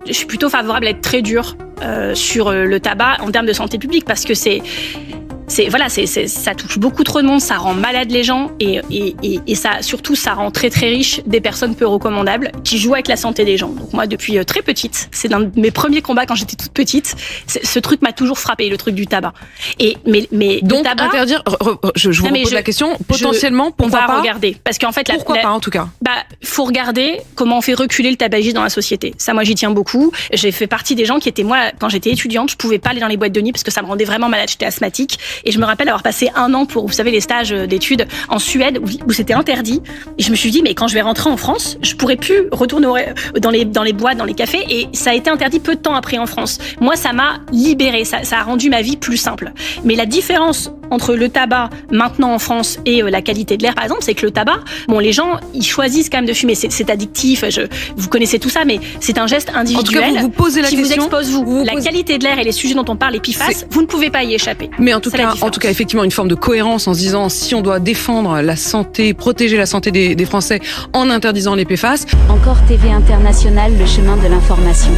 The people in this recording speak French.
je suis plutôt favorable à être très dure sur le tabac en termes de santé publique, parce que ça touche beaucoup trop de monde, ça rend malade les gens et ça, surtout, ça rend très très riche des personnes peu recommandables qui jouent avec la santé des gens. Donc moi, depuis très petite, c'est l'un de mes premiers combats quand j'étais toute petite. Ce truc m'a toujours frappé, le truc du tabac. Mais donc le tabac, interdire. Je vous repose la question. Potentiellement, pourquoi on va pas regarder, parce qu'en fait, pourquoi pas en tout cas. Faut regarder comment on fait reculer le tabagisme dans la société. Ça, moi, j'y tiens beaucoup. J'ai fait partie des gens qui étaient, moi, quand j'étais étudiante, je pouvais pas aller dans les boîtes de nuit parce que ça me rendait vraiment malade. J'étais asthmatique. Et je me rappelle avoir passé 1 an pour, vous savez, les stages d'études en Suède où c'était interdit. Et je me suis dit, mais quand je vais rentrer en France, je pourrai plus retourner dans les boîtes, dans les cafés. Et ça a été interdit peu de temps après en France. Moi, ça m'a libérée. Ça a rendu ma vie plus simple. Mais la différence entre le tabac maintenant en France et la qualité de l'air, par exemple, c'est que le tabac, bon, les gens, ils choisissent quand même de fumer. C'est addictif. Vous connaissez tout ça, mais c'est un geste individuel. En tout cas, vous posez la qui question. Vous expose, la qualité de l'air et les sujets dont on parle, les PFAS, vous ne pouvez pas y échapper. Mais en tout cas, effectivement, une forme de cohérence en se disant si on doit défendre la santé, protéger la santé des Français en interdisant les PFAS. Encore TV International, le chemin de l'information.